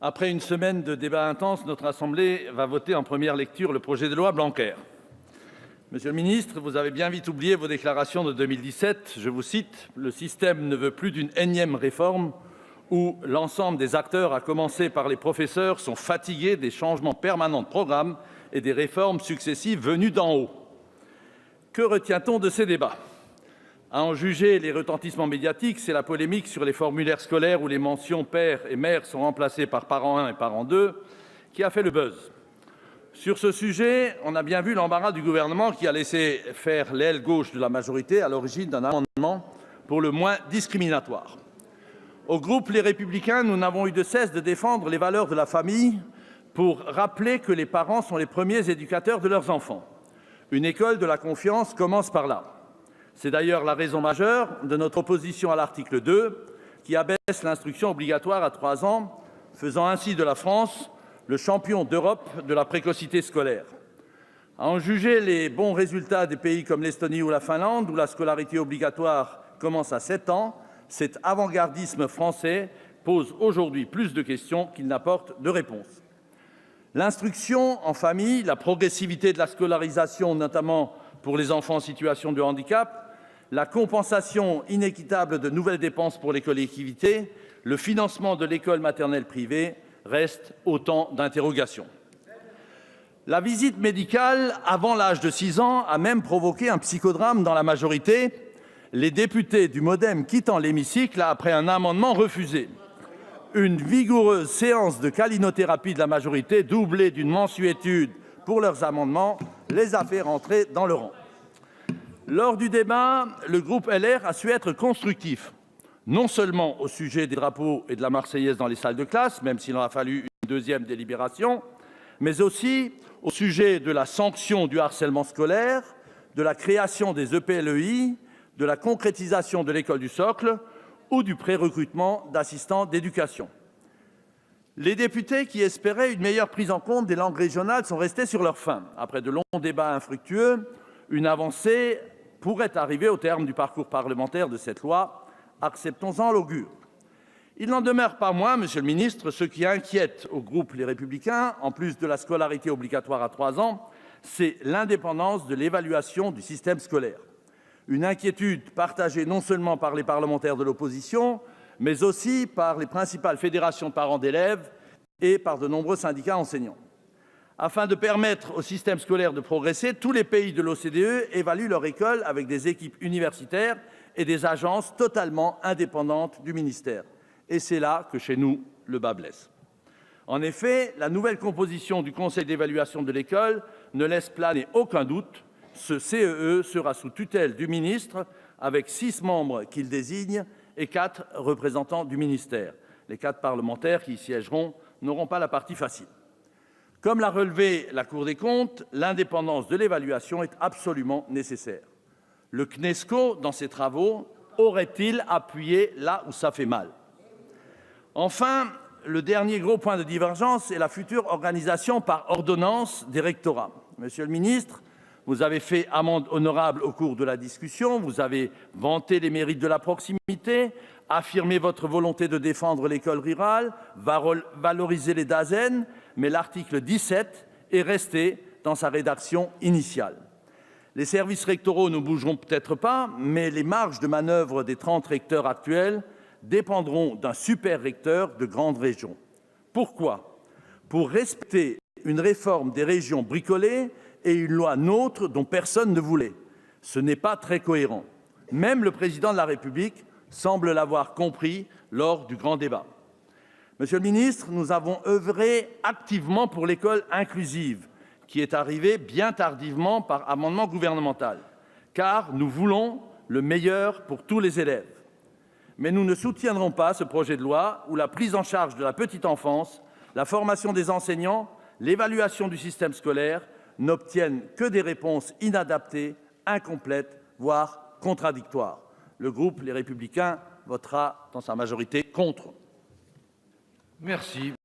Après une semaine de débats intenses, notre Assemblée va voter en première lecture le projet de loi Blanquer. Monsieur le ministre, vous avez bien vite oublié vos déclarations de 2017. Je vous cite : « Le système ne veut plus d'une énième réforme où l'ensemble des acteurs, à commencer par les professeurs, sont fatigués des changements permanents de programme et des réformes successives venues d'en haut. » Que retient-on de ces débats ? À en juger les retentissements médiatiques, c'est la polémique sur les formulaires scolaires où les mentions père et mère sont remplacées par parent 1 et parent 2 qui a fait le buzz. Sur ce sujet, on a bien vu l'embarras du gouvernement qui a laissé faire l'aile gauche de la majorité à l'origine d'un amendement pour le moins discriminatoire. Au groupe Les Républicains, nous n'avons eu de cesse de défendre les valeurs de la famille pour rappeler que les parents sont les premiers éducateurs de leurs enfants. Une école de la confiance commence par là. C'est d'ailleurs la raison majeure de notre opposition à l'article 2, qui abaisse l'instruction obligatoire à 3 ans, faisant ainsi de la France le champion d'Europe de la précocité scolaire. À en juger les bons résultats des pays comme l'Estonie ou la Finlande, où la scolarité obligatoire commence à 7 ans, cet avant-gardisme français pose aujourd'hui plus de questions qu'il n'apporte de réponses. L'instruction en famille, la progressivité de la scolarisation, notamment pour les enfants en situation de handicap, la compensation inéquitable de nouvelles dépenses pour les collectivités, le financement de l'école maternelle privée restent autant d'interrogations. La visite médicale avant l'âge de 6 ans a même provoqué un psychodrame dans la majorité, les députés du MoDem quittant l'hémicycle après un amendement refusé. Une vigoureuse séance de câlinothérapie de la majorité, doublée d'une mansuétude pour leurs amendements, les a fait rentrer dans le rang. Lors du débat, le groupe LR a su être constructif, non seulement au sujet des drapeaux et de la Marseillaise dans les salles de classe, même s'il en a fallu une deuxième délibération, mais aussi au sujet de la sanction du harcèlement scolaire, de la création des EPLEI, de la concrétisation de l'école du socle ou du pré-recrutement d'assistants d'éducation. Les députés qui espéraient une meilleure prise en compte des langues régionales sont restés sur leur faim. Après de longs débats infructueux, une avancée pourrait arriver au terme du parcours parlementaire de cette loi. Acceptons-en l'augure. Il n'en demeure pas moins, Monsieur le ministre, ce qui inquiète au groupe Les Républicains, en plus de la scolarité obligatoire à 3 ans, c'est l'indépendance de l'évaluation du système scolaire. Une inquiétude partagée non seulement par les parlementaires de l'opposition, mais aussi par les principales fédérations de parents d'élèves et par de nombreux syndicats enseignants. Afin de permettre au système scolaire de progresser, tous les pays de l'OCDE évaluent leur école avec des équipes universitaires et des agences totalement indépendantes du ministère. Et c'est là que, chez nous, le bât blesse. En effet, la nouvelle composition du Conseil d'évaluation de l'école ne laisse planer aucun doute. Ce CEE sera sous tutelle du ministre, avec 6 membres qu'il désigne et 4 représentants du ministère. Les 4 parlementaires qui y siégeront n'auront pas la partie facile. Comme l'a relevé la Cour des comptes, l'indépendance de l'évaluation est absolument nécessaire. Le CNESCO, dans ses travaux, aurait-il appuyé là où ça fait mal ? Enfin, le dernier gros point de divergence est la future organisation par ordonnance des rectorats. Monsieur le ministre, vous avez fait amende honorable au cours de la discussion, vous avez vanté les mérites de la proximité, affirmé votre volonté de défendre l'école rurale, valoriser les DAZEN, mais l'article 17 est resté dans sa rédaction initiale. Les services rectoraux ne bougeront peut-être pas, mais les marges de manœuvre des 30 recteurs actuels dépendront d'un super recteur de grande région. Pourquoi ? Pour respecter une réforme des régions bricolée et une loi NOTRe dont personne ne voulait. Ce n'est pas très cohérent. Même le président de la République semble l'avoir compris lors du grand débat. Monsieur le ministre, nous avons œuvré activement pour l'école inclusive, qui est arrivée bien tardivement par amendement gouvernemental, car nous voulons le meilleur pour tous les élèves. Mais nous ne soutiendrons pas ce projet de loi où la prise en charge de la petite enfance, la formation des enseignants, l'évaluation du système scolaire n'obtiennent que des réponses inadaptées, incomplètes, voire contradictoires. Le groupe Les Républicains votera dans sa majorité contre. Merci.